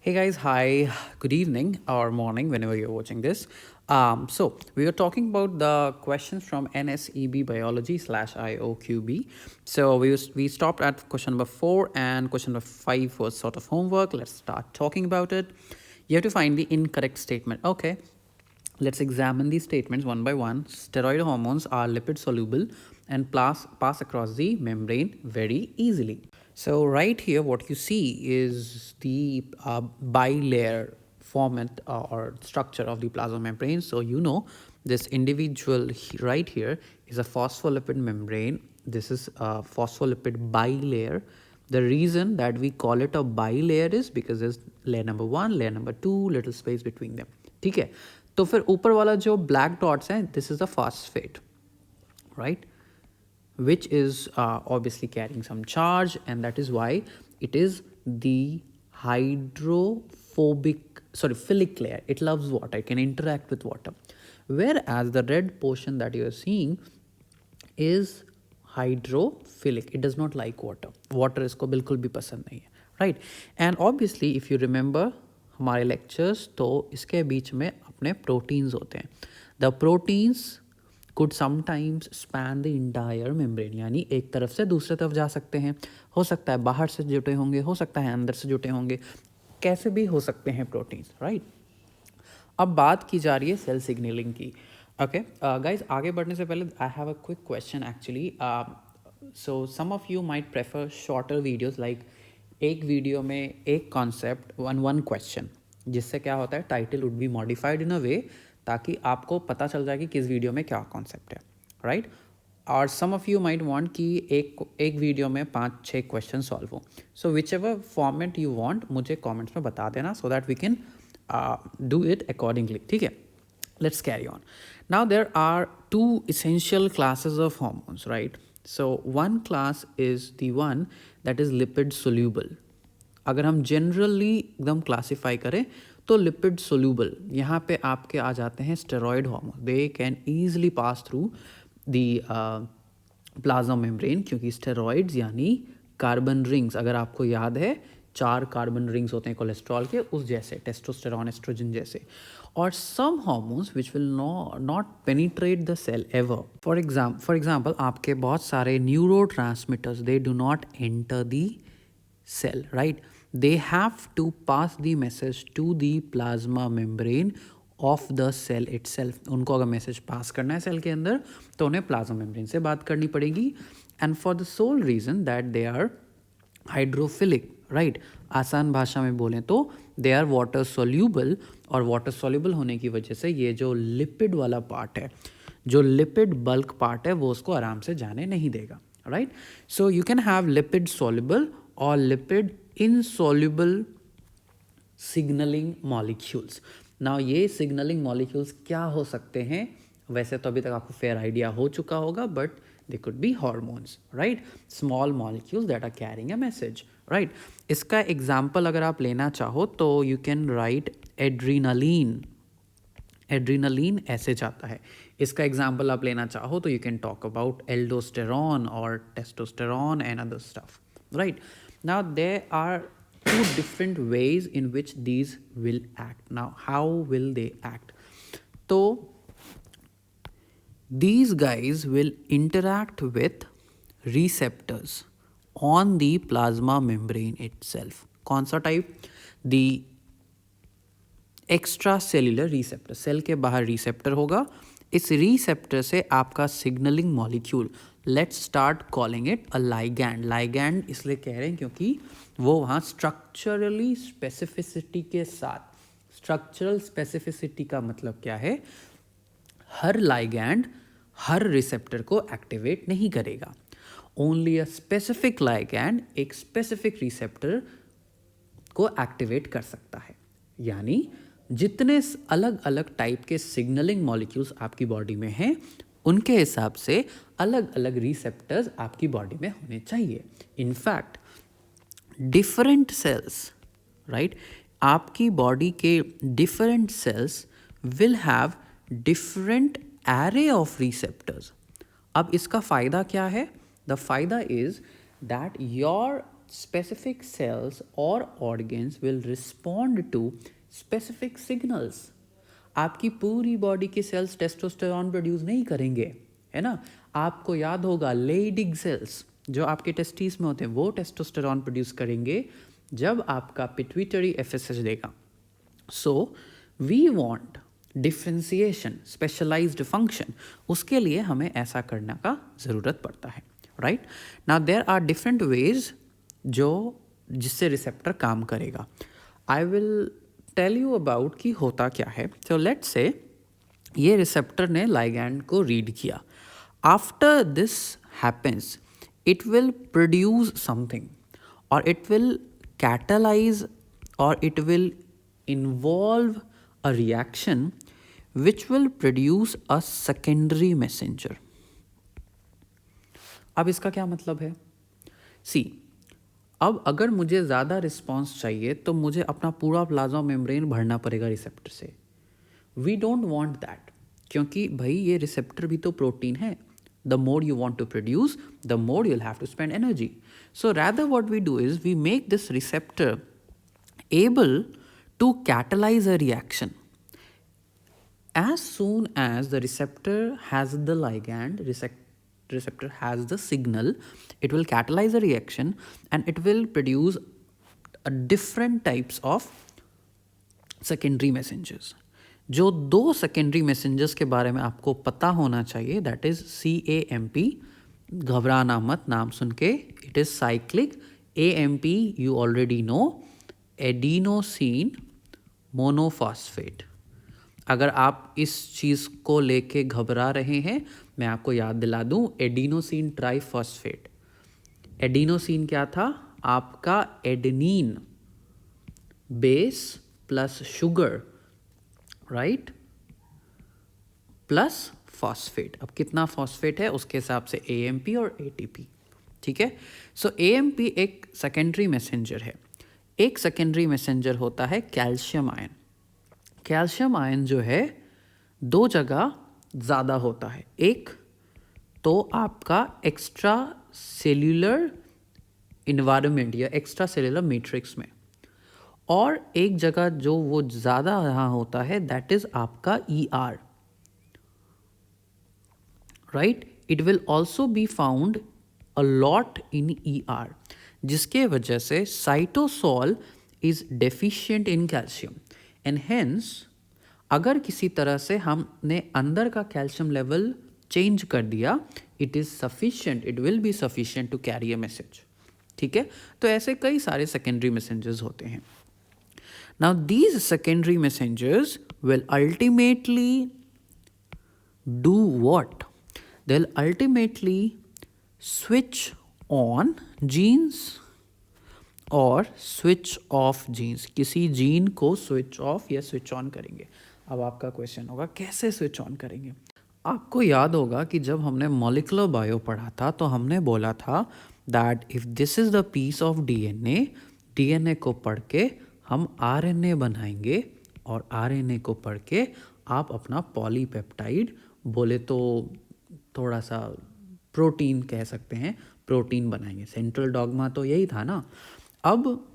Hey guys, hi, good evening or morning whenever you're watching this. So we were talking about the questions from NSEB Biology slash IOQB. So we stopped at question number 4 and question number 5 was sort of homework. Let's start talking about it. You have to find the incorrect statement. Okay, let's examine these statements one by one. Steroid hormones are lipid soluble and pass across the membrane very easily. So right here, what you see is the bilayer format or structure of the plasma membrane. So you know this individual right here is a phospholipid membrane. This is a phospholipid bilayer. The reason that we call it a bilayer is because there's layer number 1, layer number 2, little space between them. ठीक है, तो फिर ऊपर वाला जो black dots हैं, this is a phosphate, right? Which is obviously carrying some charge, and that is why it is the philic layer. It loves water, it can interact with water. Whereas the red portion that you are seeing is hydrophilic. It does not like water. Water इसको बिल्कुल भी पसंद नहीं है, right? And obviously if you remember हमारे lectures, तो इसके बीच में अपने proteins होते हैं. The proteins could sometimes span the entire membrane, यानी एक तरफ से दूसरे तरफ जा सकते हैं. हो सकता है बाहर से जुटे होंगे, हो सकता है अंदर से जुटे होंगे, कैसे भी हो सकते हैं प्रोटीन्स, राइट? अब बात की जा रही है सेल सिग्नलिंग की. ओके गाइज, आगे बढ़ने से पहले I have a quick question actually. So some of you might prefer shorter videos, like एक वीडियो में एक कॉन्सेप्ट वन क्वेश्चन, जिससे क्या होता है title would be modified in a way ताकि आपको पता चल जाए कि किस वीडियो में क्या कॉन्सेप्ट है, राइट? और some of you might want कि एक वीडियो में 5-6 क्वेश्चन सॉल्व हो. So whichever format you want मुझे कमेंट्स में बता देना, so that we can do it accordingly. ठीक है, let's carry on. Now there are two essential classes of hormones, right? So one class is the one that is lipid soluble. अगर हम generally एकदम classify करें तो lipid soluble, यहाँ पे आपके आ जाते हैं steroid hormones. They can easily pass through the plasma membrane, क्योंकि steroids यानी कार्बन रिंग्स, अगर आपको याद है 4 कार्बन रिंग्स होते हैं कोलेस्ट्रॉल के, उस जैसे टेस्टोस्टेरॉन एस्ट्रोजन जैसे. और some hormones which will not penetrate the cell ever. For example आपके बहुत सारे neurotransmitters, they do not enter the cell, right? They have to pass the message to the plasma membrane of the cell itself. उनको अगर message pass करना है cell के अंदर तो उन्हें प्लाज्मा मेम्ब्रेन से बात करनी पड़ेगी. And for the sole reason that they are hydrophilic, right? आसान भाषा में बोलें तो दे आर वाटर सोल्यूबल, और वाटर सोल्यूबल होने की वजह से ये जो लिपिड वाला पार्ट है, जो लिपिड बल्क पार्ट है, वो उसको आराम से जाने नहीं देगा, right? So you can have lipid soluble और lipid insoluble signalling molecules. Now ये सिग्नलिंग मॉलिक्यूल्स क्या हो सकते हैं? वैसे तो अभी तक आपको फेयर आइडिया हो चुका होगा, but they could be hormones, right? Small molecules that are carrying a message, right? इसका एग्जाम्पल अगर आप लेना चाहो तो you can write adrenaline. Adrenaline ऐसे जाता है. इसका एग्जाम्पल आप लेना चाहो तो you can talk about aldosterone or testosterone and other stuff, right? Now there are two different ways in which these will act. Now how will they act? तो these guys will interact with receptors on the plasma membrane itself. कौन सा type? The extracellular receptor. Cell के बाहर receptor होगा. इस receptor से आपका signalling molecule, let's start calling it a ligand. Ligand इसलिए कह रहे हैं क्योंकि वो वहाँ स्ट्रक्चरली स्पेसिफिसिटी के साथ, स्ट्रक्चरल स्पेसिफिसिटी का मतलब क्या है? हर लाइगैंड हर रिसेप्टर को एक्टिवेट नहीं करेगा. ओनली अ स्पेसिफिक लाइगैंड एक स्पेसिफिक रिसेप्टर को एक्टिवेट कर सकता है. यानी जितने अलग अलग टाइप के सिग्नलिंग मॉलिक्यूल्स आपकी बॉडी में हैं, उनके हिसाब से अलग अलग रिसेप्टर्स आपकी बॉडी में होने चाहिए. In fact different cells, right? आपकी बॉडी के different cells will have different array of receptors. अब इसका फ़ायदा क्या है? The फायदा is that your specific cells or organs will respond to specific signals. आपकी पूरी बॉडी की सेल्स टेस्टोस्टेरॉन प्रोड्यूस नहीं करेंगे, है ना. आपको याद होगा लेडिग सेल्स जो आपके टेस्टिस में होते हैं वो टेस्टोस्टेरॉन प्रोड्यूस करेंगे जब आपका पिट्यूटरी एफएसएच देगा. So we want differentiation, specialised function. उसके लिए हमें ऐसा करने का ज़रूरत पड़ता है, right. Now there are different ways जिससे रिसेप्टर काम करेगा. I will tell you about कि होता क्या है. सो लेट्स से ये रिसेप्टर ने लाइगैंड को रीड किया. After this happens it will produce something, or it will catalyze, or it will involve a reaction which will produce a secondary messenger. अब इसका क्या मतलब है? See, अब अगर मुझे ज़्यादा रिस्पॉन्स चाहिए तो मुझे अपना पूरा प्लाज्मा मेम्ब्रेन भरना पड़ेगा रिसेप्टर से. वी डोंट वांट दैट, क्योंकि भाई ये रिसेप्टर भी तो प्रोटीन है. The more you want to produce, the more you'll have to spend energy. So rather what we do is we make this receptor able to catalyze a reaction. As soon as the receptor has the ligand, receptor has the signal, it will catalyze a reaction and it will produce different types of secondary messengers. जो 2 secondary messengers के बारे में आपको पता होना चाहिए, that is CAMP. घबराना मत नाम सुन के. It is cyclic. AMP you already know, adenosine monophosphate. अगर आप इस चीज़ को लेके घबरा रहे हैं, मैं आपको याद दिला दूं, एडिनोसिन ट्राइफॉस्फेट. एडिनोसिन क्या था? आपका adenine base plus sugar, right, plus phosphate. अब कितना फॉस्फेट है उसके हिसाब से AMP और ATP. ठीक है. सो AMP एक सेकेंडरी मैसेंजर है. एक सेकेंडरी मैसेंजर होता है कैल्शियम आयन. कैल्शियम आयन जो है 2 जगह ज़्यादा होता है. एक तो आपका एक्स्ट्रा सेल्यूलर इन्वायरमेंट या एक्स्ट्रा सेल्यूलर मैट्रिक्स में, और एक जगह जो वो ज़्यादा यहाँ होता है दैट इज़ आपका ER, right. It will also be found a lot in ER, जिसके वजह से cytosol is deficient in calcium and hence अगर किसी तरह से हमने अंदर का कैल्शियम लेवल चेंज कर दिया, it is sufficient, it will be sufficient to carry a message. ठीक है. तो ऐसे कई सारे सेकेंडरी मैसेंजर्स होते हैं. Now these secondary messengers will ultimately do what? They'll ultimately switch on genes और switch off genes. किसी जीन को switch off या switch on करेंगे. अब आपका क्वेश्चन होगा कैसे switch on करेंगे? आपको याद होगा कि जब हमने मॉलिक्यूलर बायो पढ़ा था तो हमने बोला था that if this is the piece of DNA को पढ़ के हम RNA बनाएंगे और RNA को पढ़ के आप अपना पॉलीपेप्टाइड, बोले तो थोड़ा सा प्रोटीन कह सकते हैं, प्रोटीन बनाएंगे. सेंट्रल डॉगमा तो यही था ना. अब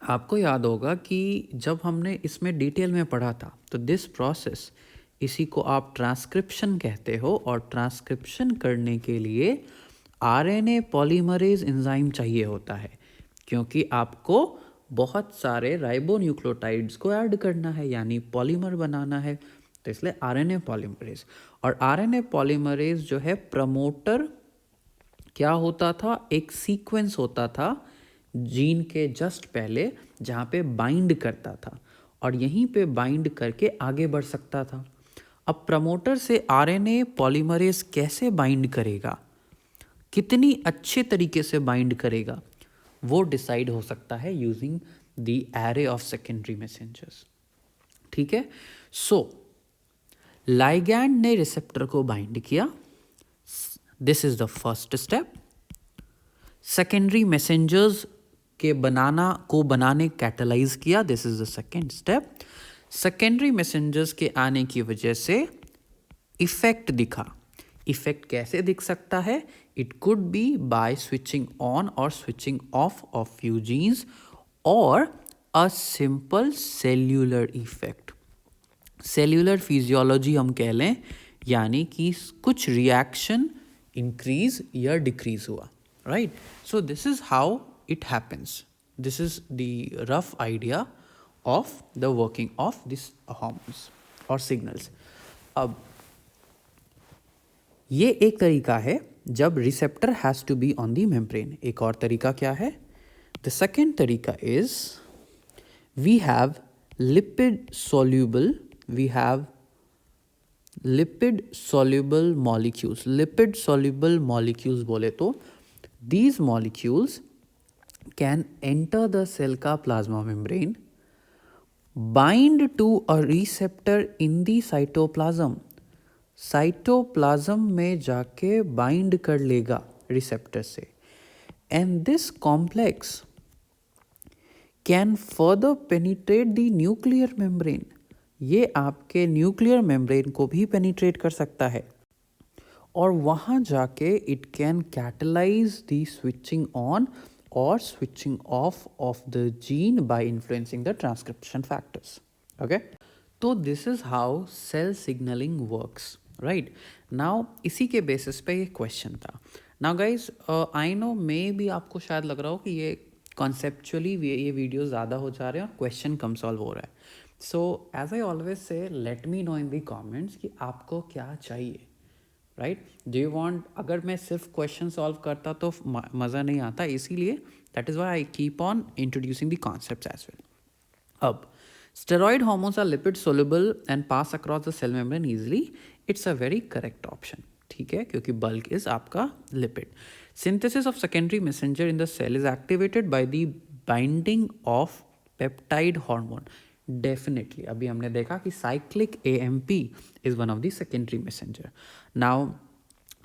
आपको याद होगा कि जब हमने इसमें डिटेल में पढ़ा था तो दिस प्रोसेस, इसी को आप ट्रांसक्रिप्शन कहते हो, और ट्रांसक्रिप्शन करने के लिए RNA पॉलीमरेज एंजाइम चाहिए होता है, क्योंकि आपको बहुत सारे राइबोन्यूक्लियोटाइड्स को ऐड करना है, यानी पॉलीमर बनाना है. तो इसलिए RNA पॉलीमरेज. और RNA पॉलीमरेज जो है प्रमोटर क्या होता था? एक सीक्वेंस होता था जीन के जस्ट पहले जहाँ पे बाइंड करता था, और यहीं पे बाइंड करके आगे बढ़ सकता था. अब प्रमोटर से RNA पॉलीमरेज कैसे बाइंड करेगा, कितनी अच्छे तरीके से बाइंड करेगा, वो डिसाइड हो सकता है using the array of secondary messengers. ठीक है. सो लाइगैंड ने रिसेप्टर को बाइंड किया, this is the first step. Secondary messengers के बनाने कैटलाइज किया, this is the second step. Secondary messengers के आने की वजह से इफेक्ट दिखा. इफेक्ट कैसे दिख सकता है? It could be by switching on or switching off of few genes or a simple cellular effect. Cellular physiology हम कह लें, यानी कि कुछ रिएक्शन इंक्रीज या डिक्रीज हुआ, right. So this is how it happens. This is the rough idea of the working of this hormones और signals. अब ये एक तरीका है जब receptor has to be on the membrane. एक और तरीका क्या है? द सेकेंड तरीका is we have lipid soluble molecules. Lipid soluble molecules बोले तो these molecules can enter the cell का plasma membrane, bind to a receptor in the cytoplasm. Cytoplasm में जाके बाइंड कर लेगा रिसेप्टर से, and this complex can further penetrate the nuclear membrane. ये आपके न्यूक्लियर मेम्ब्रेन को भी पेनिट्रेट कर सकता है, और वहाँ जाके it can catalyse the switching on और switching off the gene by influencing the transcription factors. Okay, तो this is how cell signalling works, right. Now इसी के बेसिस पे ये क्वेश्चन था. नाउ गाइज, आई नो मे भी आपको शायद लग रहा हो कि ये कॉन्सेप्चुअली ये वीडियो ज़्यादा हो जा रहे हैं और क्वेश्चन कम सॉल्व हो रहा है. So as I always say, let me know in the comments कि आपको क्या चाहिए, राइट. डू यू वांट, अगर मैं सिर्फ क्वेश्चन सॉल्व करता तो मज़ा नहीं आता, इसीलिए that is why I keep on introducing the concepts as well. अब steroid hormones are lipid soluble and pass across the cell membrane easily. It's a very correct option. ठीक है, क्योंकि bulk is आपका lipid. Synthesis of secondary messenger in the cell is activated by the binding of peptide hormone. Definitely. अभी हमने देखा कि cyclic AMP is one of the secondary messenger. Now,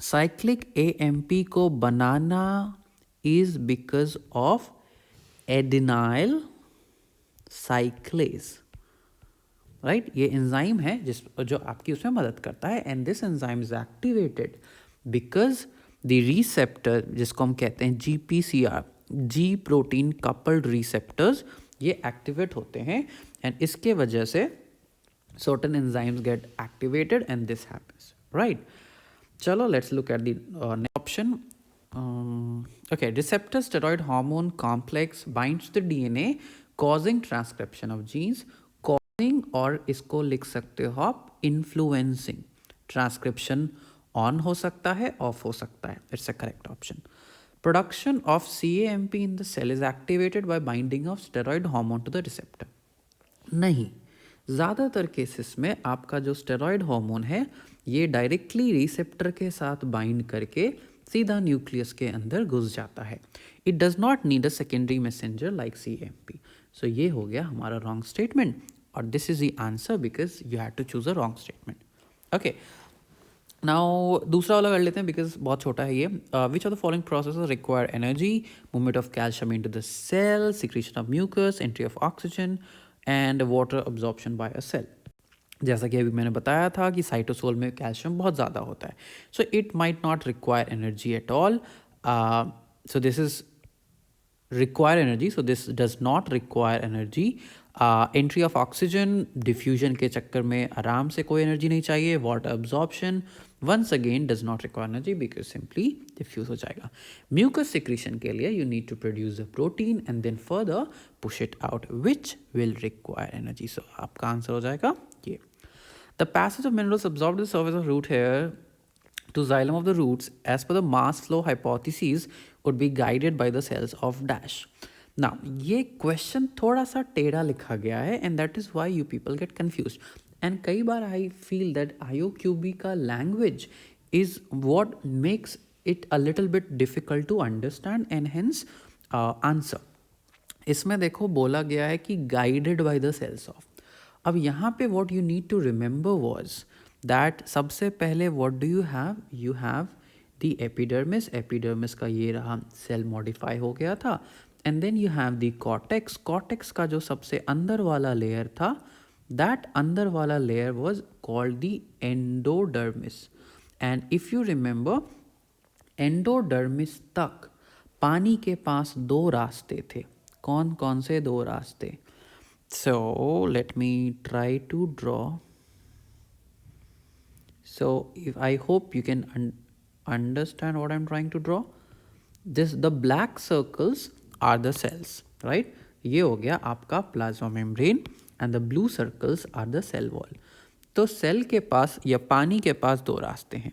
cyclic AMP को बनाना is because of adenyl cyclase, right. ये enzyme है जो आपकी उसमें मदद करता है, and this enzyme is activated because the receptor, जिसको हम कहते हैं GPCR, जी प्रोटीन कपल्ड रिसेप्टर्स, ये एक्टिवेट होते हैं, एंड इसके वजह से certain enzymes get activated and this happens, right. चलो, let's look at the next option. Okay, receptor steroid hormone complex binds the DNA causing transcription of genes, और इसको लिख सकते हो आप इन्फ्लुएंसिंग. ट्रांसक्रिप्शन ऑन हो सकता है, ऑफ हो सकता है. It's a correct option. Production of CAMP in the cell is activated by binding of steroid hormone to the receptor. नहीं, ज़्यादातर केसेस में आपका जो स्टेरॉइड हार्मोन है ये डायरेक्टली रिसेप्टर के साथ बाइंड करके सीधा न्यूक्लियस के अंदर घुस जाता है. It does not need a secondary messenger like CAMP. सो ये हो गया हमारा रॉन्ग स्टेटमेंट, और this is the answer because you had to choose a wrong statement. Okay, now दूसरा वाला कर लेते हैं because बहुत छोटा है ये. Which of the following processes require energy? Movement of calcium into the cell, secretion of mucus, entry of oxygen, and water absorption by a cell. जैसा कि अभी मैंने बताया था कि साइटोसोल में कैल्शियम बहुत ज़्यादा होता है, so it might not require energy at all. So this is require energy, so this does not require energy. Entry of oxygen, diffusion के चक्कर में आराम से कोई एनर्जी नहीं चाहिए. Water absorption once again does not require energy because simply diffuse हो जाएगा. म्यूकस सिक्रीशन के लिए you need to produce the protein and then further push it out which will require energy. So आपका answer हो जाएगा ये. The passage of minerals absorb the surface of root hair to xylem of the roots as per the mass flow hypothesis would be guided by the cells of dash. Now ये question थोड़ा सा टेढ़ा लिखा गया है, and that is why you people get confuse. And कई बार I feel that IOQB का language is what makes it a little bit difficult to understand and hence answer. इसमें देखो बोला गया है कि guided by the cells of. अब यहाँ पे what you need to remember was that सबसे पहले what do you have, you have the epidermis. Epidermis का ये रहा सेल मॉडिफाई हो गया था, and then you have the cortex. Cortex का जो सबसे अंदर वाला लेयर था, दैट अंदर वाला layer was called the endodermis. And if you remember, endodermis तक पानी के पास दो रास्ते थे। कौन कौन से दो रास्ते? So let me try to draw. So if I hope you can understand what I'm trying to draw. The black circles are the cells, right? ये हो गया आपका plasma membrane and the blue circles are the cell wall. तो cell के पास या पानी के पास दो रास्ते हैं.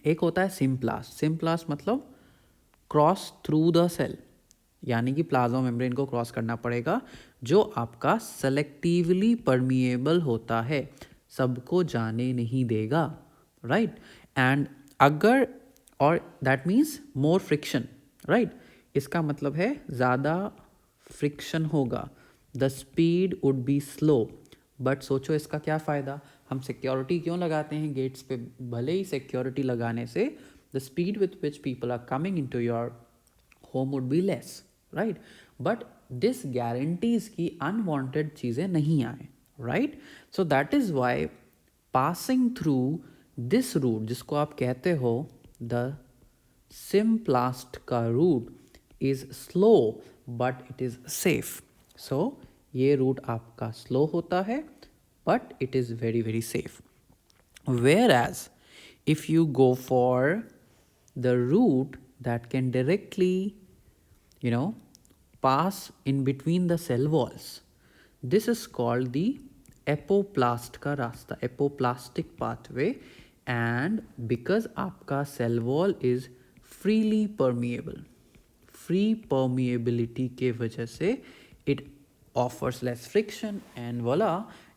एक होता है सिम्प्लास्ट. सिम्प्लास्ट मतलब क्रॉस थ्रू द सेल, यानी कि प्लाज्मा मेम्ब्रेन को क्रॉस करना पड़ेगा, जो आपका सेलेक्टिवली परमिएबल होता है, सबको जाने नहीं देगा, राइट? एंड अगर, और that means more friction, right? इसका मतलब है ज़्यादा फ्रिक्शन होगा, the speed would be slow. But सोचो इसका क्या फ़ायदा, हम सिक्योरिटी क्यों लगाते हैं गेट्स पे? भले ही सिक्योरिटी लगाने से the speed with which people are coming into your home would be less, right? But this guarantees की अनवांटेड चीज़ें नहीं आए, right? So that is why passing through this route, जिसको आप कहते हो द सिम्प्लास्ट का route, is slow but it is safe. So ये रूट आपका स्लो होता है but it is very very safe. Whereas if you go for the route that can directly, pass in between the cell walls, this is called the apoplast का रास्ता, apoplastic pathway. And because आपका cell wall is freely permeable, free permeability के वजह से it offers less friction and voila,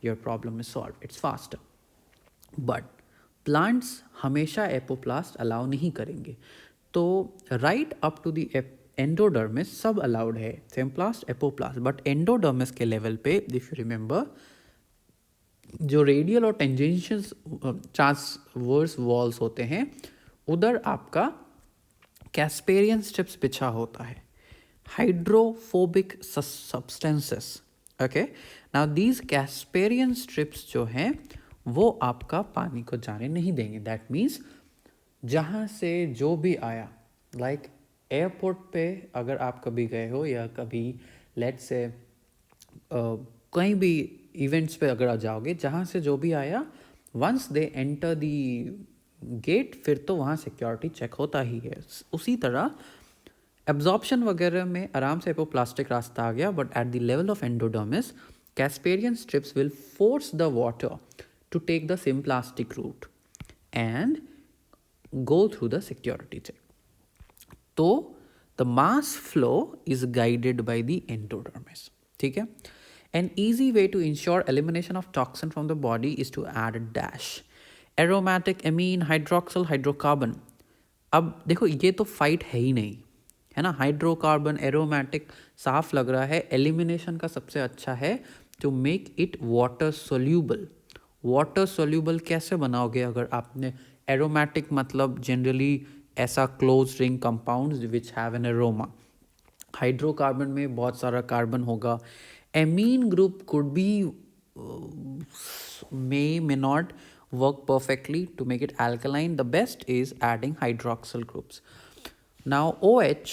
your problem is solve, it's faster. But plants हमेशा apoplast allow नहीं करेंगे. तो right up to the endodermis सब allowed है, सिम्प्लास्ट, एपोप्लास्ट. बट एंडोडर्मिस के लेवल पे इफ यू रिमेंबर, जो रेडियल और टेंजेंशियल ट्रांसवर्स वॉल्स होते हैं, उधर आपका कैस्पेरियन स्ट्रिप्स बिछा होता है, hydrophobic substances. Okay, now these Casparian strips जो हैं वो आपका पानी को जाने नहीं देंगे. दैट मीन्स जहाँ से जो भी आया, लाइक एयरपोर्ट पे अगर आप कभी गए हो या कभी लेट्स से कहीं भी इवेंट्स पे अगर आ जाओगे, जहाँ से जो भी आया, once they enter the gate, फिर तो वहाँ सिक्योरिटी चेक होता ही है. उसी तरह एब्जॉर्प्शन वगैरह में आराम से एपोप्लास्टिक रास्ता आ गया, but at the level of endodermis Casparian strips will force the water to take the symplastic route and go through the security check. तो the mass flow is guided by the endodermis. ठीक है? An easy way to ensure elimination of toxin from the body is to add a dash aromatic amine hydroxyl hydrocarbon. अब देखो ये तो fight है ही नहीं, है ना? हाइड्रोकार्बन एरोमेटिक साफ लग रहा है. एलिमिनेशन का सबसे अच्छा है to make it water soluble. Water soluble कैसे बनाओगे? अगर आपने एरोमेटिक मतलब जनरली ऐसा close ring compounds which have an aroma. Hydrocarbon में बहुत सारा कार्बन होगा. Amine group could be may not work perfectly to make it alkaline. The best is adding hydroxyl groups. Now OH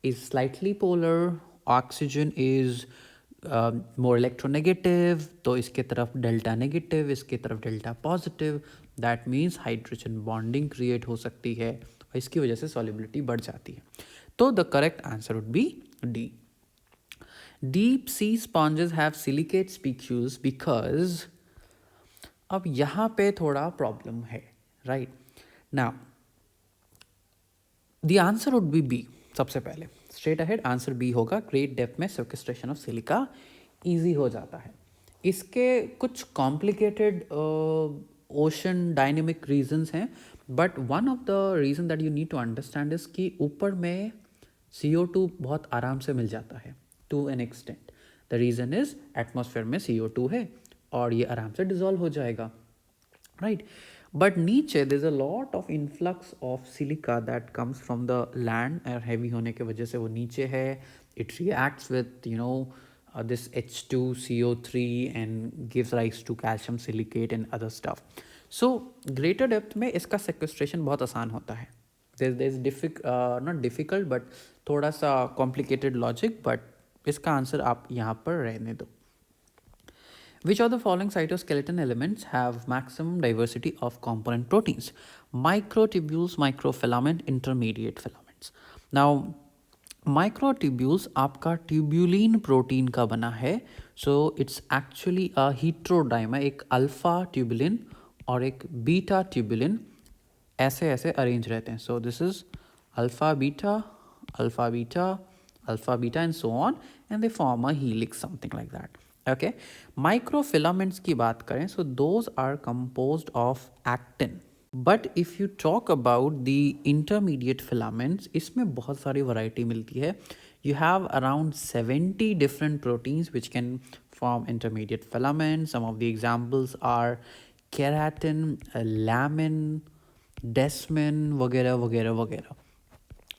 is slightly polar, oxygen is more electronegative, तो इसके तरफ delta negative, इसके तरफ delta positive. That means hydrogen bonding create हो सकती है और इसकी वजह से सॉल्युबिलिटी बढ़ जाती है. तो the correct answer would be D. Deep sea sponges have silicate spicules because, अब यहाँ पे थोड़ा प्रॉब्लम है, right? Now the answer would be B. सबसे पहले स्ट्रेट अहेड आंसर बी होगा. ग्रेट डेप्थ में सेक्वेस्ट्रेशन ऑफ सिलिका ईजी हो जाता है. इसके कुछ कॉम्प्लिकेटेड ओशन डायनेमिक रीजंस हैं, but one of the reason that you need to understand is कि ऊपर में CO2 बहुत आराम से मिल जाता है to an extent. The reason is atmosphere में CO2 है और ये आराम से डिजॉल्व हो जाएगा, राइट? बट नीचे there is a lot of influx of silica that comes from the land, और हैवी होने की वजह से वो नीचे है. It reacts with this H2CO3 and gives rise to calcium silicate and other stuff. So greater depth में इसका sequestration बहुत आसान होता है, there's not difficult but थोड़ा सा complicated logic, but इसका आंसर आप यहाँ पर रहने दो. Which of the following cytoskeleton elements have maximum diversity of component proteins? Microtubules, microfilament, intermediate filaments. Now, microtubules आपका tubulin protein का बना है. So it's actually a heterodimer, एक alpha tubulin और एक beta tubulin ऐसे ऐसे अरेंज रहते हैं. So this is alpha beta, alpha beta, alpha beta and so on, and they form a helix, something like that. Okay, microfilaments की बात करें, so those are composed of actin. But if you talk about the intermediate filaments, इसमें बहुत सारी variety मिलती है. You have around 70 different proteins which can form intermediate filaments. Some of the examples are keratin, lamin, desmin, वगैरह वगैरह वगैरह.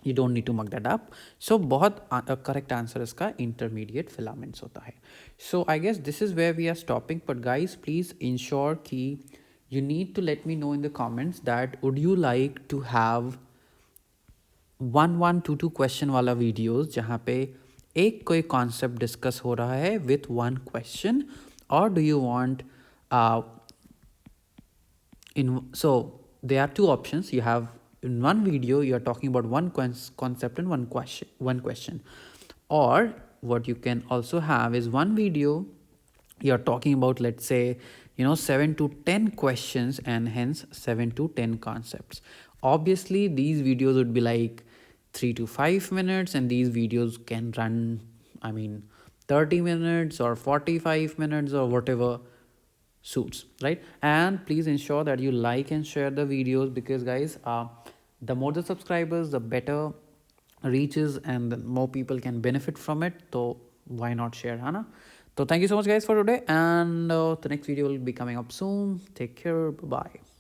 You don't need to mug that up. So बहुत correct answer इसका intermediate filaments होता है. So I guess this is where we are stopping. But guys, please ensure कि you need to let me know in the comments that would you like to have 1-1-2-2 question वाला videos जहाँ पे एक कोई concept discuss हो रहा है with one question, or do you want so there are two options. You have in one video you are talking about one concept and one question, or what you can also have is one video you're talking about, let's say, 7 to 10 questions and hence 7 to 10 concepts. Obviously these videos would be like 3 to 5 minutes, and these videos can run 30 minutes or 45 minutes or whatever suits, right? And please ensure that you like and share the videos, because guys, the more the subscribers, the better reaches and the more people can benefit from it. So why not share, Hana? So thank you so much guys for today, and the next video will be coming up soon. Take care. Bye bye.